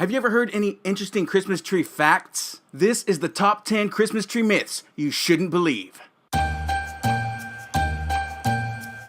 Have you ever heard any interesting Christmas tree facts? This is the top 10 Christmas tree myths you shouldn't believe.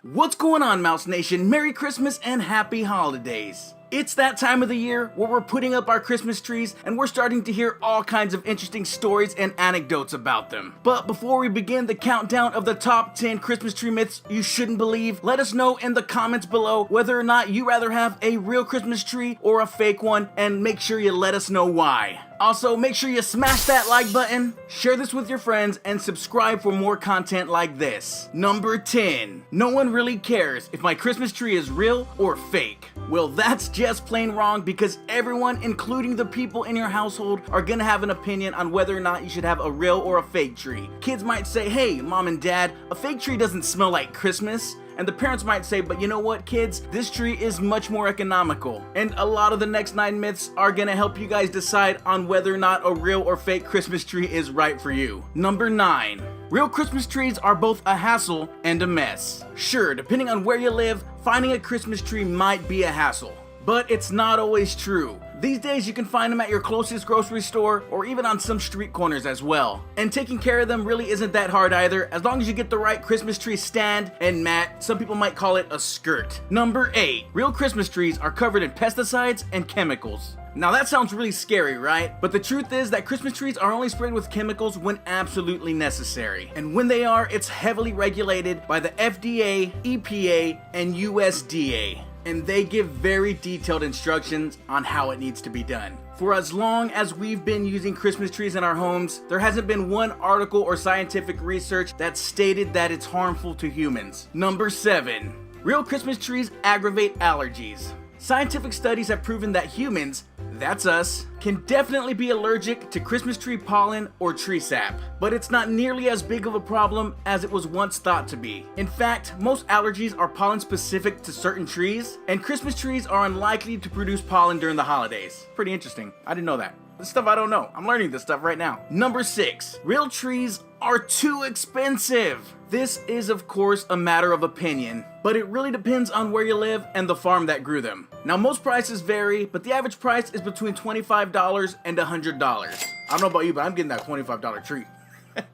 What's going on, Mouse Nation? Merry Christmas and Happy Holidays. It's that time of the year where we're putting up our Christmas trees and we're starting to hear all kinds of interesting stories and anecdotes about them. But before we begin the countdown of the top 10 Christmas tree myths you shouldn't believe, let us know in the comments below whether or not you rather have a real Christmas tree or a fake one, and make sure you let us know why. Also, make sure you smash that like button, share this with your friends, and subscribe for more content like this. Number 10. No one really cares if my Christmas tree is real or fake. Well, that's just plain wrong, because everyone, including the people in your household, are gonna have an opinion on whether or not you should have a real or a fake tree. Kids might say, hey, mom and dad, a fake tree doesn't smell like Christmas. And the parents might say, but you know what, kids? This tree is much more economical. And a lot of the next 9 myths are gonna help you guys decide on whether or not a real or fake Christmas tree is right for you. Number 9. Real Christmas trees are both a hassle and a mess. Sure, depending on where you live, finding a Christmas tree might be a hassle. But it's not always true. These days you can find them at your closest grocery store or even on some street corners as well. And taking care of them really isn't that hard either, as long as you get the right Christmas tree stand and mat. Some people might call it a skirt. Number 8. Real Christmas trees are covered in pesticides and chemicals. Now that sounds really scary, right? But the truth is that Christmas trees are only sprayed with chemicals when absolutely necessary. And when they are, it's heavily regulated by the FDA, EPA, and USDA. And they give very detailed instructions on how it needs to be done. For as long as we've been using Christmas trees in our homes, there hasn't been one article or scientific research that stated that it's harmful to humans. Number 7. Real Christmas trees aggravate allergies. Scientific studies have proven that humans, that's us, can definitely be allergic to Christmas tree pollen or tree sap, but it's not nearly as big of a problem as it was once thought to be. In fact, most allergies are pollen specific to certain trees, and Christmas trees are unlikely to produce pollen during the holidays. Pretty interesting. I didn't know that. This stuff I don't know. I'm learning this stuff right now. Number 6. Real trees are too expensive. This is, of course, a matter of opinion, but it really depends on where you live and the farm that grew them. Now, most prices vary, but the average price is between $25 and $100. I don't know about you, but I'm getting that $25 treat.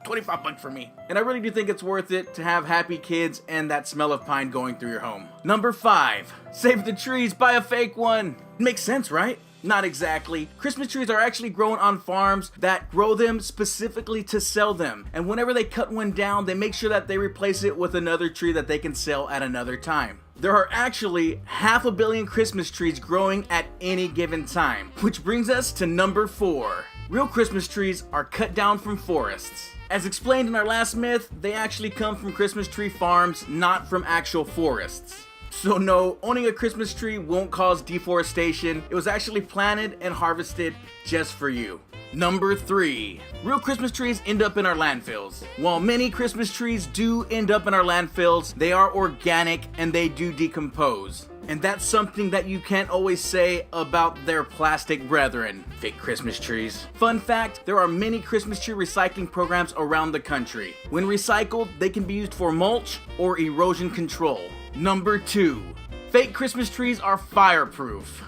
25 bucks for me. And I really do think it's worth it to have happy kids and that smell of pine going through your home. Number 5. Save the trees, buy a fake one. Makes sense, right? Not exactly. Christmas trees are actually grown on farms that grow them specifically to sell them. And whenever they cut one down, they make sure that they replace it with another tree that they can sell at another time. There are actually 500 million Christmas trees growing at any given time. Which brings us to number 4. Real Christmas trees are cut down from forests. As explained in our last myth, they actually come from Christmas tree farms, not from actual forests. So no, owning a Christmas tree won't cause deforestation. It was actually planted and harvested just for you. Number 3. Real Christmas trees end up in our landfills. While many Christmas trees do end up in our landfills, they are organic and they do decompose. And that's something that you can't always say about their plastic brethren, fake Christmas trees. Fun fact, there are many Christmas tree recycling programs around the country. When recycled, they can be used for mulch or erosion control. Number 2. Fake Christmas trees are fireproof.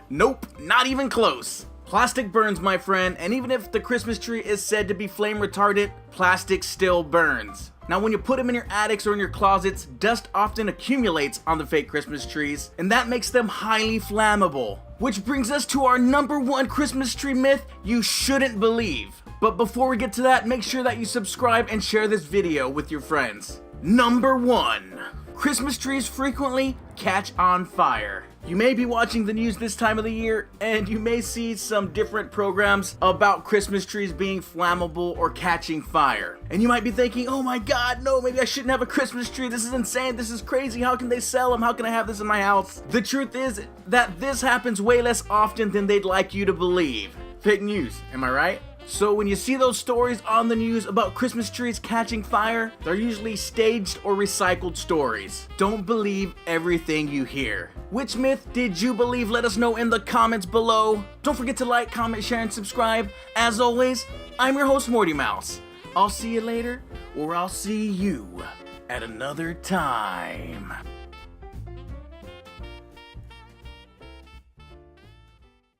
Nope, not even close. Plastic burns, my friend, and even if the Christmas tree is said to be flame retardant, plastic still burns. Now, when you put them in your attics or in your closets, dust often accumulates on the fake Christmas trees, and that makes them highly flammable. Which brings us to our number 1 Christmas tree myth you shouldn't believe. But before we get to that, make sure that you subscribe and share this video with your friends. Number 1. Christmas trees frequently catch on fire. You may be watching the news this time of the year, and you may see some different programs about Christmas trees being flammable or catching fire. And you might be thinking, oh my god, no, maybe I shouldn't have a Christmas tree. This is insane. This is crazy. How can they sell them? How can I have this in my house? The truth is that this happens way less often than they'd like you to believe. Fake news, am I right? So when you see those stories on the news about Christmas trees catching fire, they're usually staged or recycled stories. Don't believe everything you hear. Which myth did you believe? Let us know in the comments below. Don't forget to like, comment, share, and subscribe. As always, I'm your host, Morty Mouse. I'll see you later, or I'll see you at another time.